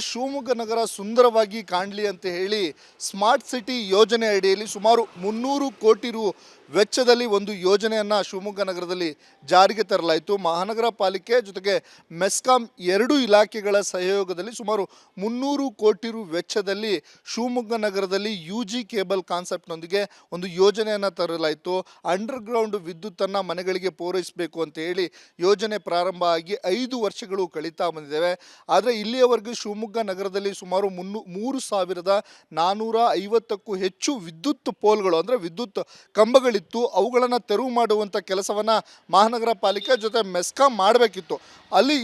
ಶಿವಮೊಗ್ಗ ನಗರ ಸುಂದರವಾಗಿ ಕಾಣಲಿ ಅಂತ ಹೇಳಿ ಸ್ಮಾರ್ಟ್ ಸಿಟಿ ಯೋಜನೆ ಅಡಿಯಲ್ಲಿ ಸುಮಾರು 300 ಕೋಟಿ ರು ವೆಚ್ಚದಲ್ಲಿ ಒಂದು ಯೋಜನೆಯನ್ನು ಶಿವಮೊಗ್ಗ ನಗರದಲ್ಲಿ ಜಾರಿಗೆ ತರಲಾಯಿತು. ಮಹಾನಗರ ಪಾಲಿಕೆ ಜೊತೆಗೆ ಮೆಸ್ಕಾಂ ಎರಡು ಇಲಾಖೆಗಳ ಸಹಯೋಗದಲ್ಲಿ ಸುಮಾರು 300 ಕೋಟಿ ರು ವೆಚ್ಚದಲ್ಲಿ ಶಿವಮೊಗ್ಗ ನಗರದಲ್ಲಿ UG ಕೇಬಲ್ ಕಾನ್ಸೆಪ್ಟ್ನೊಂದಿಗೆ ಒಂದು ಯೋಜನೆಯನ್ನು ತರಲಾಯಿತು. ಅಂಡರ್ಗ್ರೌಂಡ್ ವಿದ್ಯುತ್ತನ್ನು ಮನೆಗಳಿಗೆ ಪೂರೈಸಬೇಕು ಅಂತ ಹೇಳಿ ಯೋಜನೆ ಪ್ರಾರಂಭ ಆಗಿ 5 ವರ್ಷಗಳು ಕಳೀತಾ ಬಂದಿದ್ದೇವೆ. ಆದರೆ ಇಲ್ಲಿಯವರೆಗೂ ಶಿವಮೊಗ್ಗ ನಗರದಲ್ಲಿ ಸುಮಾರು 3,450ಕ್ಕೂ ಹೆಚ್ಚು ವಿದ್ಯುತ್ ಪೋಲ್ಗಳು ಅಂದರೆ ವಿದ್ಯುತ್ ಕಂಬಗಳಿತ್ತು. ಅವುಗಳನ್ನು ತೆರವು ಮಾಡುವಂಥ ಕೆಲಸವನ್ನು ಮಹಾನಗರ ಪಾಲಿಕೆ ಜೊತೆ ಮೆಸ್ಕಾಂ ಮಾಡಬೇಕಿತ್ತು.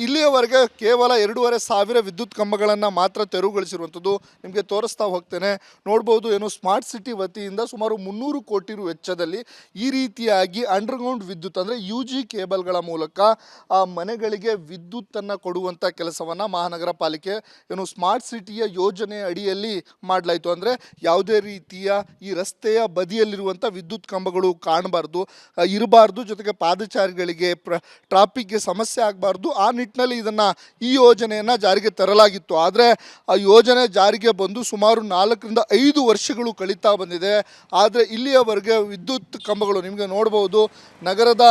ಇಲ್ಲಿಯವರೆಗೆ ಕೇವಲ 2,500 ವಿದ್ಯುತ್ ಕಂಬಗಳನ್ನು ಮಾತ್ರ ತೆರವುಗೊಳಿಸಿರುವಂಥದ್ದು ನಿಮಗೆ ತೋರಿಸ್ತಾ ಹೋಗ್ತೇನೆ. ನೋಡ್ಬೋದು, ಏನು ಸ್ಮಾರ್ಟ್ ಸಿಟಿ ವತಿಯಿಂದ ಸುಮಾರು 300 ಕೋಟಿ ರು ವೆಚ್ಚದಲ್ಲಿ ಈ ರೀತಿಯಾಗಿ ಅಂಡರ್ಗ್ರೌಂಡ್ ವಿದ್ಯುತ್ ಅಂದರೆ UG ಕೇಬಲ್ಗಳ ಮೂಲಕ ಮನೆಗಳಿಗೆ ವಿದ್ಯುತ್ತನ್ನು ಕೊಡುವಂಥ ಕೆಲಸವನ್ನು ಮಹಾನಗರ ಪಾಲಿಕೆ ಏನು ಸ್ಮಾರ್ಟ್ ಸಿಟಿಯ ಯೋಜನೆ ಅಡಿಯಲ್ಲಿ ಮಾಡಲಾಯಿತು. ಅಂದರೆ ಯಾವುದೇ ರೀತಿಯ ಈ ರಸ್ತೆಯ ಬದಿಯಲ್ಲಿರುವಂಥ ವಿದ್ಯುತ್ ಕಂಬಗಳು ಕಾಣಬಾರ್ದು, ಇರಬಾರ್ದು, ಜೊತೆಗೆ ಪಾದಚಾರಿಗಳಿಗೆ ಟ್ರಾಫಿಕ್ಗೆ ಸಮಸ್ಯೆ ಆಗಬಾರ್ದು. ಆ ನಿಟ್ಟಿನಲ್ಲಿ ಈ ಯೋಜನೆಯನ್ನು ಜಾರಿಗೆ ತರಲಾಗಿತ್ತು. ಆದರೆ ಆ ಯೋಜನೆ ಜಾರಿಗೆ ಬಂದು ಸುಮಾರು 4 ರಿಂದ 5 ವರ್ಷಗಳು ಕಳೀತಾ ಬಂದಿದೆ. ಆದರೆ ಇಲ್ಲಿಯವರೆಗೆ ವಿದ್ಯುತ್ ಕಂಬಗಳು ನಿಮಗೆ ನೋಡ್ಬೋದು, ನಗರದ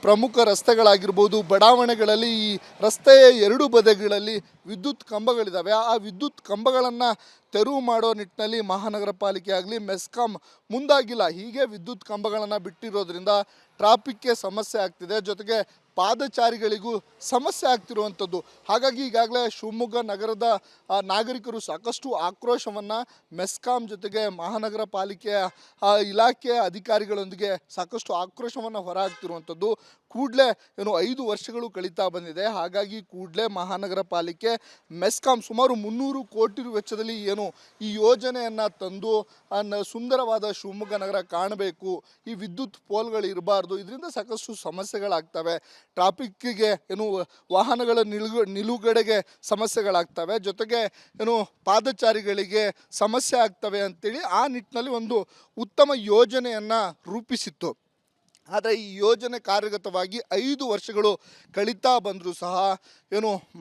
ಪ್ರಮುಖ ರಸ್ತೆಗಳಾಗಿರ್ಬೋದು, ಬಡಾವಣೆಗಳಲ್ಲಿ ಈ ರಸ್ತೆಯ ಎರಡು ಬದಿಗಳಲ್ಲಿ ವಿದ್ಯುತ್ ಕಂಬಗಳಿದ್ದಾವೆ. ಆ ವಿದ್ಯುತ್ ಕಂಬಗಳನ್ನು ತೆರವು ಮಾಡೋ ನಿಟ್ಟಿನಲ್ಲಿ ಮಹಾನಗರ ಪಾಲಿಕೆ ಆಗಲಿ ಮೆಸ್ಕಾಂ ಮುಂದಾಗಿಲ್ಲ. ಹೀಗೆ ವಿದ್ಯುತ್ ಕಂಬಗಳನ್ನು ಬಿಟ್ಟಿರೋದ್ರಿಂದ ಟ್ರಾಫಿಕ್ಗೆ ಸಮಸ್ಯೆ ಆಗ್ತಿದೆ, ಜೊತೆಗೆ ಪಾದಚಾರಿಗಳಿಗೂ ಸಮಸ್ಯೆ ಆಗ್ತಿರುವಂಥದ್ದು. ಹಾಗಾಗಿ ಈಗಾಗಲೇ ಶಿವಮೊಗ್ಗ ನಗರದ ನಾಗರಿಕರು ಸಾಕಷ್ಟು ಆಕ್ರೋಶವನ್ನು ಮೆಸ್ಕಾಂ ಜೊತೆಗೆ ಮಹಾನಗರ ಪಾಲಿಕೆಯ ಇಲಾಖೆಯ ಅಧಿಕಾರಿಗಳೊಂದಿಗೆ ಸಾಕಷ್ಟು ಆಕ್ರೋಶವನ್ನು ಹೊರಹಾಕ್ತಿರುವಂಥದ್ದು. ಕೂಡಲೇ 5 ವರ್ಷಗಳು ಕಳೀತಾ ಬಂದಿದೆ. ಹಾಗಾಗಿ ಕೂಡಲೇ ಮಹಾನಗರ ಪಾಲಿಕೆ ಮೆಸ್ಕಾಂ ಸುಮಾರು 300 ಕೋಟಿ ರು ವೆಚ್ಚದಲ್ಲಿ ಈ ಯೋಜನೆಯನ್ನು ತಂದು ಸುಂದರವಾದ ಶಿವಮೊಗ್ಗ ನಗರ ಕಾಣಬೇಕು, ಈ ವಿದ್ಯುತ್ ಪೋಲ್ಗಳು ಇರಬಾರ್ದು, ಇದರಿಂದ ಸಾಕಷ್ಟು ಸಮಸ್ಯೆಗಳಾಗ್ತವೆ, ಟ್ರಾಫಿಕ್ಕಿಗೆ ವಾಹನಗಳ ನಿಲುಗಡೆಗೆ ಸಮಸ್ಯೆಗಳಾಗ್ತವೆ, ಜೊತೆಗೆ ಪಾದಚಾರಿಗಳಿಗೆ ಸಮಸ್ಯೆ ಆಗ್ತವೆ ಅಂತೇಳಿ ಆ ನಿಟ್ಟಿನಲ್ಲಿ ಒಂದು ಉತ್ತಮ ಯೋಜನೆಯನ್ನು ರೂಪಿಸಿತ್ತು. ಆದರೆ ಈ ಯೋಜನೆ ಕಾರ್ಯಗತವಾಗಿ 5 ವರ್ಷಗಳು ಕಳೀತಾ ಬಂದರೂ ಸಹ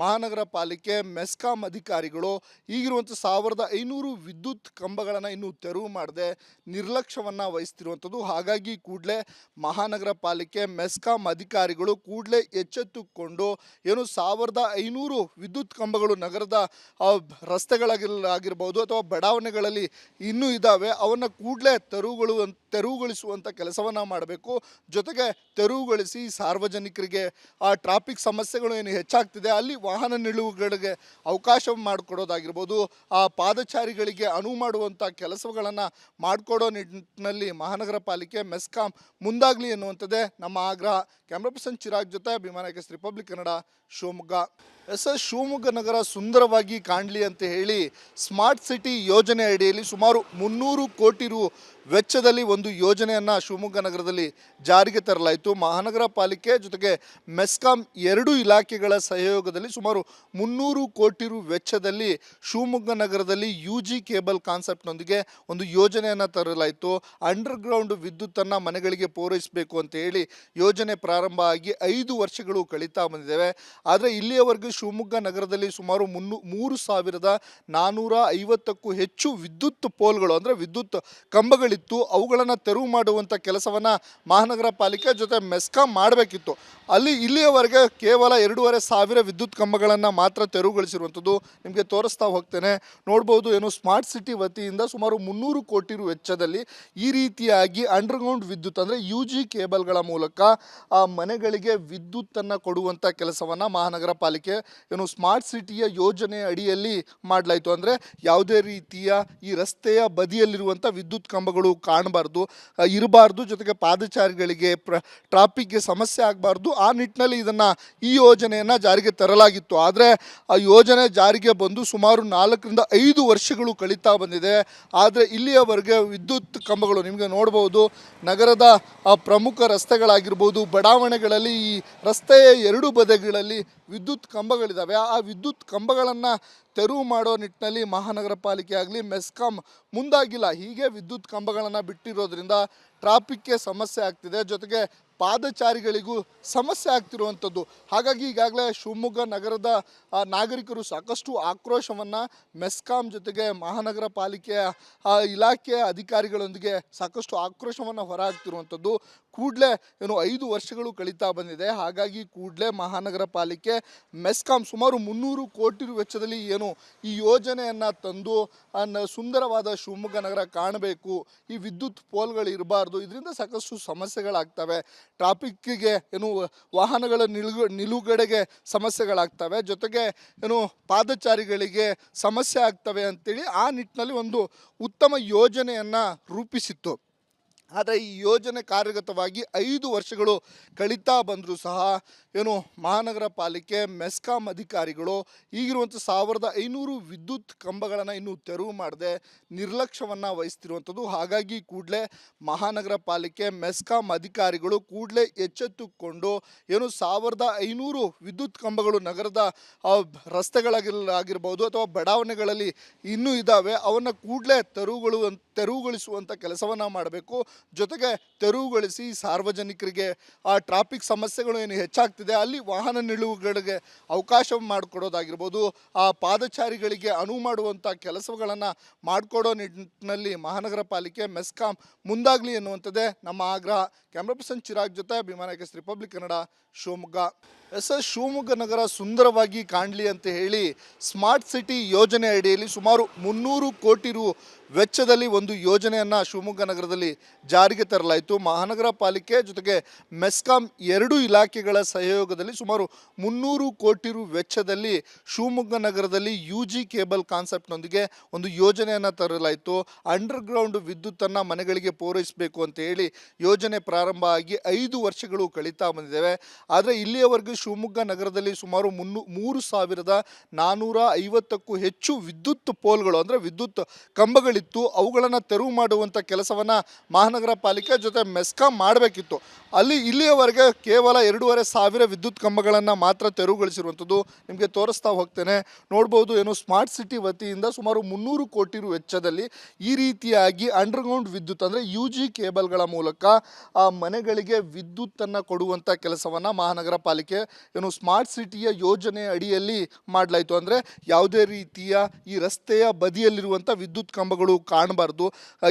ಮಹಾನಗರ ಪಾಲಿಕೆ ಮೆಸ್ಕಾಂ ಅಧಿಕಾರಿಗಳು ಈಗಿರುವಂಥ 1,500 ವಿದ್ಯುತ್ ಕಂಬಗಳನ್ನು ಇನ್ನೂ ತೆರವು ಮಾಡದೆ ನಿರ್ಲಕ್ಷ್ಯವನ್ನು ವಹಿಸ್ತಿರುವಂಥದ್ದು. ಹಾಗಾಗಿ ಕೂಡಲೇ ಮಹಾನಗರ ಪಾಲಿಕೆ ಮೆಸ್ಕಾಂ ಅಧಿಕಾರಿಗಳು ಕೂಡಲೇ ಎಚ್ಚೆತ್ತುಕೊಂಡು 1,500 ವಿದ್ಯುತ್ ಕಂಬಗಳು ನಗರದ ರಸ್ತೆಗಳಾಗಿರ್ಬೋದು ಅಥವಾ ಬಡಾವಣೆಗಳಲ್ಲಿ ಇನ್ನೂ ಇದ್ದಾವೆ, ಅವನ್ನು ಕೂಡಲೇ ತೆರವುಗೊಳಿಸುವಂಥ ಕೆಲಸವನ್ನು ಮಾಡಬೇಕು. ಜೊತೆಗೆ ತೆರವುಗೊಳಿಸಿ ಸಾರ್ವಜನಿಕರಿಗೆ ಆ ಟ್ರಾಫಿಕ್ ಸಮಸ್ಯೆಗಳು ಏನು ಹೆಚ್ಚಾಗ್ತಿದೆ ಅಲ್ಲಿ ವಾಹನ ನಿಲುಗಡೆಗೆ ಅವಕಾಶ ಮಾಡಿಕೊಡೋದಾಗಿರ್ಬೋದು, ಆ ಪಾದಚಾರಿಗಳಿಗೆ ಅನುವು ಮಾಡುವಂಥ ಕೆಲಸಗಳನ್ನು ಮಾಡಿಕೊಡೋ ನಿಟ್ಟಿನಲ್ಲಿ ಮಹಾನಗರ ಪಾಲಿಕೆ ಮೆಸ್ಕಾಂ ಮುಂದಾಗಲಿ ಎನ್ನುವಂಥದ್ದೇ ನಮ್ಮ ಆಗ್ರಹ. ಕ್ಯಾಮ್ರಾ ಪರ್ಸನ್ ಚಿರಾಗ್ ಜೊತೆ ಅಭಿಮಾನಕ್ಕೆ ರಿಪಬ್ಲಿಕ್ ಕನ್ನಡ, ಶಿವಮೊಗ್ಗ. ಶಿವಮೊಗ್ಗ ನಗರ ಸುಂದರವಾಗಿ ಕಾಣಲಿ ಅಂತ ಹೇಳಿ ಸ್ಮಾರ್ಟ್ ಸಿಟಿ ಯೋಜನೆ ಅಡಿಯಲ್ಲಿ ಸುಮಾರು 300 ಕೋಟಿ ರು ವೆಚ್ಚದಲ್ಲಿ ಒಂದು ಯೋಜನೆಯನ್ನು ಶಿವಮೊಗ್ಗ ನಗರದಲ್ಲಿ ಜಾರಿಗೆ ತರಲಾಯಿತು. ಮಹಾನಗರ ಪಾಲಿಕೆ ಜೊತೆಗೆ ಮೆಸ್ಕಾಂ ಎರಡು ಇಲಾಖೆಗಳ ಸಹಯೋಗದಲ್ಲಿ ಸುಮಾರು 300 ಕೋಟಿ ರು ವೆಚ್ಚದಲ್ಲಿ ಶಿವಮೊಗ್ಗ ನಗರದಲ್ಲಿ UG ಕೇಬಲ್ ಕಾನ್ಸೆಪ್ಟ್ನೊಂದಿಗೆ ಒಂದು ಯೋಜನೆಯನ್ನು ತರಲಾಯಿತು. ಅಂಡರ್ಗ್ರೌಂಡ್ ವಿದ್ಯುತ್ತನ್ನು ಮನೆಗಳಿಗೆ ಪೂರೈಸಬೇಕು ಅಂತ ಹೇಳಿ ಯೋಜನೆ ಪ್ರಾರಂಭ ಆಗಿ 5 ವರ್ಷಗಳು ಕಳೀತಾ ಬಂದಿದ್ದೇವೆ. ಆದರೆ ಇಲ್ಲಿಯವರೆಗೂ ಶಿವಮೊಗ್ಗ ನಗರದಲ್ಲಿ ಸುಮಾರು 3,450ಕ್ಕೂ ಹೆಚ್ಚು ವಿದ್ಯುತ್ ಪೋಲ್ಗಳು ಅಂದರೆ ವಿದ್ಯುತ್ ಕಂಬಗಳಿತ್ತು. ಅವುಗಳನ್ನು ತೆರವು ಮಾಡುವಂಥ ಕೆಲಸವನ್ನು ಮಹಾನಗರ ಪಾಲಿಕೆ ಜೊತೆ ಮೆಸ್ಕಾಂ ಮಾಡಬೇಕಿತ್ತು. ಇಲ್ಲಿಯವರೆಗೆ ಕೇವಲ 2,500 ವಿದ್ಯುತ್ ಕಂಬಗಳನ್ನು ಮಾತ್ರ ತೆರವುಗೊಳಿಸಿರುವಂಥದ್ದು ನಿಮಗೆ ತೋರಿಸ್ತಾ ಹೋಗ್ತೇನೆ. ನೋಡ್ಬೋದು, ಸ್ಮಾರ್ಟ್ ಸಿಟಿ ವತಿಯಿಂದ ಸುಮಾರು 300 ಕೋಟಿ ರು ವೆಚ್ಚದಲ್ಲಿ ಈ ರೀತಿಯಾಗಿ ಅಂಡರ್ಗ್ರೌಂಡ್ ವಿದ್ಯುತ್ ಅಂದರೆ UG ಕೇಬಲ್ಗಳ ಮೂಲಕ ಮನೆಗಳಿಗೆ ವಿದ್ಯುತ್ತನ್ನು ಕೊಡುವಂಥ ಕೆಲಸವನ್ನು ಮಹಾನಗರ ಪಾಲಿಕೆ ಸ್ಮಾರ್ಟ್ ಸಿಟಿಯ ಯೋಜನೆ ಅಡಿಯಲ್ಲಿ ಮಾಡಲಾಯಿತು. ಅಂದರೆ ಯಾವುದೇ ರೀತಿಯ ಈ ರಸ್ತೆಯ ಬದಿಯಲ್ಲಿರುವಂಥ ವಿದ್ಯುತ್ ಕಂಬಗಳು ಕಾಣಬಾರ್ದು, ಇರಬಾರ್ದು, ಜೊತೆಗೆ ಪಾದಚಾರಿಗಳಿಗೆ ಟ್ರಾಫಿಕ್ಗೆ ಸಮಸ್ಯೆ ಆಗಬಾರ್ದು. ಆ ನಿಟ್ಟಿನಲ್ಲಿ ಈ ಯೋಜನೆಯನ್ನು ಜಾರಿಗೆ ತರಲಾಗಿತ್ತು. ಆದರೆ ಆ ಯೋಜನೆ ಜಾರಿಗೆ ಬಂದು ಸುಮಾರು 4 ರಿಂದ 5 ವರ್ಷಗಳು ಕಳೀತಾ ಬಂದಿದೆ. ಆದರೆ ಇಲ್ಲಿಯವರೆಗೆ ವಿದ್ಯುತ್ ಕಂಬಗಳು ನಿಮಗೆ ನೋಡ್ಬೋದು, ನಗರದ ಪ್ರಮುಖ ರಸ್ತೆಗಳಾಗಿರ್ಬೋದು, ಬಡಾವಣೆಗಳಲ್ಲಿ ಈ ರಸ್ತೆಯ ಎರಡು ಬದಿಗಳಲ್ಲಿ ವಿದ್ಯುತ್ ಕಂಬಗಳಿದ್ದಾವೆ. ಆ ವಿದ್ಯುತ್ ಕಂಬಗಳನ್ನು ತೆರವು ಮಾಡೋ ನಿಟ್ಟಿನಲ್ಲಿ ಮಹಾನಗರ ಪಾಲಿಕೆ ಆಗಲಿ ಮೆಸ್ಕಾಂ ಮುಂದಾಗಿಲ್ಲ. ಹೀಗೆ ವಿದ್ಯುತ್ ಕಂಬಗಳನ್ನು ಬಿಟ್ಟಿರೋದ್ರಿಂದ ಟ್ರಾಫಿಕ್ಗೆ ಸಮಸ್ಯೆ ಆಗ್ತಿದೆ, ಜೊತೆಗೆ ಪಾದಚಾರಿಗಳಿಗೂ ಸಮಸ್ಯೆ ಆಗ್ತಿರುವಂಥದ್ದು. ಹಾಗಾಗಿ ಈಗಾಗಲೇ ಶಿವಮೊಗ್ಗ ನಗರದ ನಾಗರಿಕರು ಸಾಕಷ್ಟು ಆಕ್ರೋಶವನ್ನು ಮೆಸ್ಕಾಂ ಜೊತೆಗೆ ಮಹಾನಗರ ಪಾಲಿಕೆಯ ಇಲಾಖೆಯ ಅಧಿಕಾರಿಗಳೊಂದಿಗೆ ಸಾಕಷ್ಟು ಆಕ್ರೋಶವನ್ನು ಹೊರಹಾಕ್ತಿರುವಂಥದ್ದು. ಕೂಡಲೇ 5 ವರ್ಷಗಳು ಕಳೀತಾ ಬಂದಿದೆ. ಹಾಗಾಗಿ ಕೂಡಲೇ ಮಹಾನಗರ ಪಾಲಿಕೆ ಮೆಸ್ಕಾಂ ಸುಮಾರು 300 ಕೋಟಿ ವೆಚ್ಚದಲ್ಲಿ ಈ ಯೋಜನೆಯನ್ನು ತಂದು ಸುಂದರವಾದ ಶಿವಮೊಗ್ಗ ನಗರ ಕಾಣಬೇಕು, ಈ ವಿದ್ಯುತ್ ಪೋಲ್ಗಳು ಇರಬಾರ್ದು, ಇದರಿಂದ ಸಾಕಷ್ಟು ಸಮಸ್ಯೆಗಳಾಗ್ತವೆ, ಟ್ರಾಫಿಕ್ಕಿಗೆ ವಾಹನಗಳ ನಿಲುಗಡೆಗೆ ಸಮಸ್ಯೆಗಳಾಗ್ತವೆ, ಜೊತೆಗೆ ಪಾದಚಾರಿಗಳಿಗೆ ಸಮಸ್ಯೆ ಆಗ್ತವೆ ಅಂತೇಳಿ ಆ ನಿಟ್ಟಿನಲ್ಲಿ ಒಂದು ಉತ್ತಮ ಯೋಜನೆಯನ್ನು ರೂಪಿಸಿತ್ತು. ಆದರೆ ಈ ಯೋಜನೆ ಕಾರ್ಯಗತವಾಗಿ 5 ವರ್ಷಗಳು ಕಳೀತಾ ಬಂದರೂ ಸಹ ಮಹಾನಗರ ಪಾಲಿಕೆ ಮೆಸ್ಕಾಂ ಅಧಿಕಾರಿಗಳು ಈಗಿರುವಂಥ 1500 ವಿದ್ಯುತ್ ಕಂಬಗಳನ್ನು ಇನ್ನೂ ತೆರವು ಮಾಡದೆ ನಿರ್ಲಕ್ಷ್ಯವನ್ನು ವಹಿಸ್ತಿರುವಂಥದ್ದು. ಹಾಗಾಗಿ ಕೂಡಲೇ ಮಹಾನಗರ ಪಾಲಿಕೆ ಮೆಸ್ಕಾಂ ಅಧಿಕಾರಿಗಳು ಕೂಡಲೇ ಎಚ್ಚೆತ್ತುಕೊಂಡು 1500 ವಿದ್ಯುತ್ ಕಂಬಗಳು ನಗರದ ರಸ್ತೆಗಳಾಗಿರ್ಬೋದು ಅಥವಾ ಬಡಾವಣೆಗಳಲ್ಲಿ ಇನ್ನೂ ಇದ್ದಾವೆ, ಅವನ್ನು ಕೂಡಲೇ ತೆರವುಗೊಳಿಸುವಂಥ ಕೆಲಸವನ್ನು ಮಾಡಬೇಕು. ಜೊತೆಗೆ ತೆರವುಗೊಳಿಸಿ ಸಾರ್ವಜನಿಕರಿಗೆ ಟ್ರಾಫಿಕ್ ಸಮಸ್ಯೆಗಳು ಏನು ಹೆಚ್ಚಾಗ್ತಿದೆ ಅಲ್ಲಿ ವಾಹನ ನಿಲುಗಡೆಗೆ ಅವಕಾಶ ಮಾಡಿಕೊಡೋದಾಗಿರ್ಬೋದು, ಪಾದಚಾರಿಗಳಿಗೆ ಅನುವು ಮಾಡುವಂಥ ಕೆಲಸಗಳನ್ನು ಮಾಡಿಕೊಡೋ ನಿಟ್ಟಿನಲ್ಲಿ ಮಹಾನಗರ ಪಾಲಿಕೆ ಮೆಸ್ಕಾಂ ಮುಂದಾಗಲಿ ಎನ್ನುವಂಥದ್ದೇ ನಮ್ಮ ಆಗ್ರಹ. ಕ್ಯಾಮ್ರಾ ಪರ್ಸನ್ ಚಿರಾಗ್ ಜೊತೆ ಅಭಿಮಾನ ರಿಪಬ್ಲಿಕ್ ಕನ್ನಡ, ಶಿವಮೊಗ್ಗ. ಶಿವಮೊಗ್ಗ ನಗರ ಸುಂದರವಾಗಿ ಕಾಣಲಿ ಅಂತ ಹೇಳಿ ಸ್ಮಾರ್ಟ್ ಸಿಟಿ ಯೋಜನೆ ಅಡಿಯಲ್ಲಿ ಸುಮಾರು 300 ಕೋಟಿ ರು ವೆಚ್ಚದಲ್ಲಿ ಒಂದು ಯೋಜನೆಯನ್ನು ಶಿವಮೊಗ್ಗ ನಗರದಲ್ಲಿ ಜಾರಿಗೆ ತರಲಾಯಿತು. ಮಹಾನಗರ ಪಾಲಿಕೆ ಜೊತೆಗೆ ಮೆಸ್ಕಾಂ 2 ಇಲಾಖೆಗಳ ಸಹಯೋಗದಲ್ಲಿ ಸುಮಾರು 300 ಕೋಟಿ ರು ವೆಚ್ಚದಲ್ಲಿ ಶಿವಮೊಗ್ಗ ನಗರದಲ್ಲಿ UG ಕೇಬಲ್ ಕಾನ್ಸೆಪ್ಟ್ನೊಂದಿಗೆ ಒಂದು ಯೋಜನೆಯನ್ನು ತರಲಾಯಿತು. ಅಂಡರ್ಗ್ರೌಂಡ್ ವಿದ್ಯುತ್ತನ್ನು ಮನೆಗಳಿಗೆ ಪೂರೈಸಬೇಕು ಅಂತ ಹೇಳಿ ಯೋಜನೆ ಪ್ರಾರಂಭ ಆಗಿ 5 ವರ್ಷಗಳು ಕಳೀತಾ ಬಂದಿದ್ದೇವೆ. ಆದರೆ ಇಲ್ಲಿಯವರೆಗೂ ಶಿವಮೊಗ್ಗ ನಗರದಲ್ಲಿ ಸುಮಾರು 3450ಕ್ಕೂ ಹೆಚ್ಚು ವಿದ್ಯುತ್ ಪೋಲ್ಗಳು ಅಂದರೆ ವಿದ್ಯುತ್ ಕಂಬಗಳಿತ್ತು. ಅವುಗಳನ್ನು ತೆರವು ಮಾಡುವಂಥ ಕೆಲಸವನ್ನು ಮಹಾನಗರ ಪಾಲಿಕೆ ಜೊತೆ ಮೆಸ್ಕಾಂ ಮಾಡಬೇಕಿತ್ತು. ಇಲ್ಲಿಯವರೆಗೆ ಕೇವಲ 2500 ವಿದ್ಯುತ್ ಕಂಬಗಳನ್ನು ಮಾತ್ರ ತೆರವುಗೊಳಿಸಿರುವಂಥದ್ದು. ನಿಮಗೆ ತೋರಿಸ್ತಾ ಹೋಗ್ತೇನೆ, ನೋಡ್ಬೋದು. ಸ್ಮಾರ್ಟ್ ಸಿಟಿ ವತಿಯಿಂದ ಸುಮಾರು 300 ಕೋಟಿ ರು ವೆಚ್ಚದಲ್ಲಿ ಈ ರೀತಿಯಾಗಿ ಅಂಡರ್ಗ್ರೌಂಡ್ ವಿದ್ಯುತ್ ಅಂದರೆ UG ಕೇಬಲ್ಗಳ ಮೂಲಕ ಮನೆಗಳಿಗೆ ವಿದ್ಯುತ್ತನ್ನು ಕೊಡುವಂಥ ಕೆಲಸವನ್ನು ಮಹಾನಗರ ಪಾಲಿಕೆ ಸ್ಮಾರ್ಟ್ ಸಿಟಿಯ ಯೋಜನೆ ಅಡಿಯಲ್ಲಿ ಮಾಡಲಾಯಿತು. ಅಂದರೆ ಯಾವುದೇ ರೀತಿಯ ಈ ರಸ್ತೆಯ ಬದಿಯಲ್ಲಿರುವಂಥ ವಿದ್ಯುತ್ ಕಂಬಗಳು ಕಾಣಬಾರ್ದು,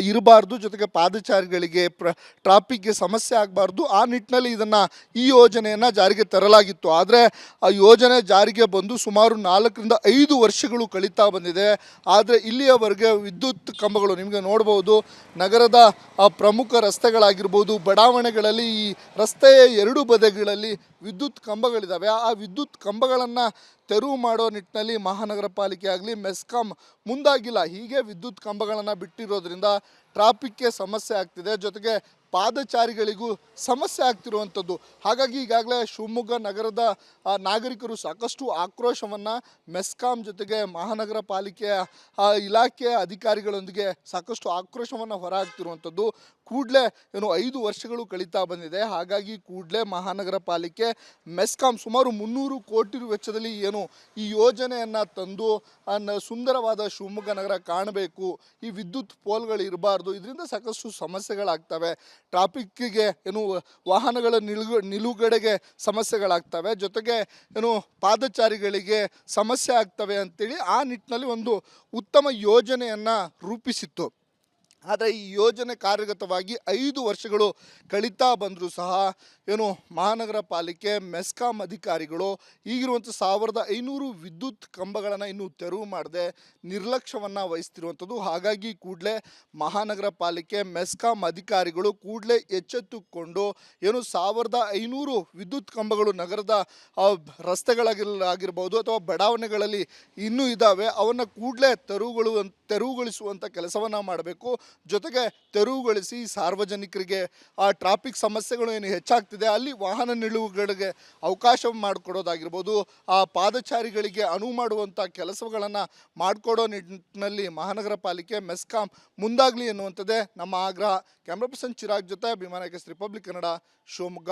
ಇರಬಾರ್ದು, ಜೊತೆಗೆ ಪಾದಚಾರಿಗಳಿಗೆ ಟ್ರಾಫಿಕ್ಗೆ ಸಮಸ್ಯೆ ಆಗಬಾರ್ದು. ಆ ನಿಟ್ಟಿನಲ್ಲಿ ಈ ಯೋಜನೆಯನ್ನು ಜಾರಿಗೆ ತರಲಾಗಿತ್ತು. ಆದರೆ ಆ ಯೋಜನೆ ಜಾರಿಗೆ ಬಂದು ಸುಮಾರು 4 ರಿಂದ 5 ವರ್ಷಗಳು ಕಳೀತಾ ಬಂದಿದೆ. ಆದರೆ ಇಲ್ಲಿಯವರೆಗೆ ವಿದ್ಯುತ್ ಕಂಬಗಳು ನಿಮಗೆ ನೋಡ್ಬೋದು, ನಗರದ ಪ್ರಮುಖ ರಸ್ತೆಗಳಾಗಿರ್ಬೋದು, ಬಡಾವಣೆಗಳಲ್ಲಿ ಈ ರಸ್ತೆಯ 2 ಬದಿಗಳಲ್ಲಿ ವಿದ್ಯುತ್ ಕಂಬಗಳಿದ್ದಾವೆ. ಆ ವಿದ್ಯುತ್ ಕಂಬಗಳನ್ನು ತೆರವು ಮಾಡೋ ನಿಟ್ಟಿನಲ್ಲಿ ಮಹಾನಗರ ಪಾಲಿಕೆ ಆಗಲಿ ಮೆಸ್ಕಾಂ ಮುಂದಾಗಿಲ್ಲ. ಹೀಗೆ ವಿದ್ಯುತ್ ಕಂಬಗಳನ್ನು ಬಿಟ್ಟಿರೋದ್ರಿಂದ ಟ್ರಾಫಿಕ್ಗೆ ಸಮಸ್ಯೆ ಆಗ್ತಿದೆ, ಜೊತೆಗೆ ಪಾದಚಾರಿಗಳಿಗೂ ಸಮಸ್ಯೆ ಆಗ್ತಿರುವಂಥದ್ದು. ಹಾಗಾಗಿ ಈಗಾಗಲೇ ಶಿವಮೊಗ್ಗ ನಗರದ ನಾಗರಿಕರು ಸಾಕಷ್ಟು ಆಕ್ರೋಶವನ್ನು ಮೆಸ್ಕಾಂ ಜೊತೆಗೆ ಮಹಾನಗರ ಪಾಲಿಕೆಯ ಇಲಾಖೆಯ ಅಧಿಕಾರಿಗಳೊಂದಿಗೆ ಸಾಕಷ್ಟು ಆಕ್ರೋಶವನ್ನು ಹೊರಹಾಕ್ತಿರುವಂಥದ್ದು. ಕೂಡಲೇ 5 ವರ್ಷಗಳು ಕಳೀತಾ ಬಂದಿದೆ. ಹಾಗಾಗಿ ಕೂಡಲೇ ಮಹಾನಗರ ಪಾಲಿಕೆ ಮೆಸ್ಕಾಂ ಸುಮಾರು 300 ಕೋಟಿ ರು ವೆಚ್ಚದಲ್ಲಿ ಈ ಯೋಜನೆಯನ್ನು ತಂದು ಸುಂದರವಾದ ಶಿವಮೊಗ್ಗ ನಗರ ಕಾಣಬೇಕು, ಈ ವಿದ್ಯುತ್ ಪೋಲ್ಗಳು ಇರಬಾರ್ದು, ಇದರಿಂದ ಸಾಕಷ್ಟು ಸಮಸ್ಯೆಗಳಾಗ್ತವೆ, ಟ್ರಾಫಿಕ್ಕಿಗೆ ವಾಹನಗಳ ನಿಲುಗಡೆಗೆ ಸಮಸ್ಯೆಗಳಾಗ್ತವೆ, ಜೊತೆಗೆ ಪಾದಚಾರಿಗಳಿಗೆ ಸಮಸ್ಯೆ ಆಗ್ತವೆ ಅಂತೇಳಿ ಆ ನಿಟ್ಟಿನಲ್ಲಿ ಒಂದು ಉತ್ತಮ ಯೋಜನೆಯನ್ನು ರೂಪಿಸಿತ್ತು. ಆದರೆ ಈ ಯೋಜನೆ ಕಾರ್ಯಗತವಾಗಿ 5 ವರ್ಷಗಳು ಕಳೀತಾ ಬಂದರೂ ಸಹ ಮಹಾನಗರ ಪಾಲಿಕೆ ಮೆಸ್ಕಾಂ ಅಧಿಕಾರಿಗಳು ಈಗಿರುವಂಥ 1500 ವಿದ್ಯುತ್ ಕಂಬಗಳನ್ನು ಇನ್ನೂ ತೆರವು ಮಾಡದೆ ನಿರ್ಲಕ್ಷ್ಯವನ್ನು ವಹಿಸ್ತಿರುವಂಥದ್ದು. ಹಾಗಾಗಿ ಕೂಡಲೇ ಮಹಾನಗರ ಪಾಲಿಕೆ ಮೆಸ್ಕಾಂ ಅಧಿಕಾರಿಗಳು ಕೂಡಲೇ ಎಚ್ಚೆತ್ತುಕೊಂಡು 1500 ವಿದ್ಯುತ್ ಕಂಬಗಳು ನಗರದ ರಸ್ತೆಗಳಾಗಿರ್ಬೋದು ಅಥವಾ ಬಡಾವಣೆಗಳಲ್ಲಿ ಇನ್ನೂ ಇದ್ದಾವೆ, ಅವನ್ನು ಕೂಡಲೇ ತೆರವುಗೊಳಿಸುವಂಥ ಕೆಲಸವನ್ನು ಮಾಡಬೇಕು. ಜೊತೆಗೆ ತೆರವುಗೊಳಿಸಿ ಸಾರ್ವಜನಿಕರಿಗೆ ಟ್ರಾಫಿಕ್ ಸಮಸ್ಯೆಗಳು ಏನು ಹೆಚ್ಚಾಗ್ತಿದೆ ಅಲ್ಲಿ ವಾಹನ ನಿಲುಗಡೆಗೆ ಅವಕಾಶ ಮಾಡಿಕೊಡೋದಾಗಿರ್ಬೋದು, ಪಾದಚಾರಿಗಳಿಗೆ ಅನುವು ಮಾಡುವಂಥ ಕೆಲಸಗಳನ್ನು ಮಾಡಿಕೊಡೋ ನಿಟ್ಟಿನಲ್ಲಿ ಮಹಾನಗರ ಪಾಲಿಕೆ ಮೆಸ್ಕಾಂ ಮುಂದಾಗಲಿ ಎನ್ನುವಂಥದ್ದೇ ನಮ್ಮ ಆಗ್ರಹ. ಕ್ಯಾಮ್ರಾ ಪರ್ಸನ್ ಚಿರಾಗ್ ಜೊತೆ ಅಭಿಮಾನ ರಿಪಬ್ಲಿಕ್ ಕನ್ನಡ, ಶಿವಮೊಗ್ಗ.